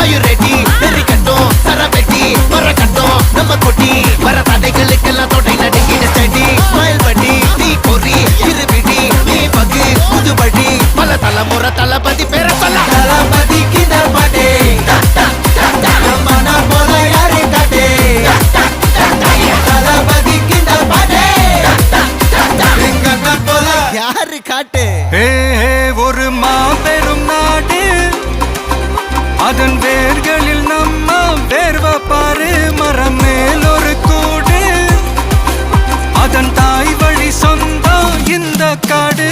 Ayu ready நெறி கட்டும் சரபெட்டி வர கட்டும் நம்ம கொட்டி வர தடைகளுக்கெல்லாம் தொடை நடுங்கிட செடி ஸ்மைல் பண்ணி நீ பொறி இருபிடி நீ பகு புதுபடி பல தலைமுறை தளபதி பேர சொல்ல தளபதிக்கு இந்த பாட்டே மன போல யாரு காட்டே தளபதிக்கு இந்த பாட்டே எங்க போல யாரு காட்டு ஒரு மாபெரும் நாடு அதன் வேர்களில் நம்ம வேர்வ பாரு மரம் மேல் ஒரு கூடு அதன் தாய் வழி சொந்தம் இந்த காடு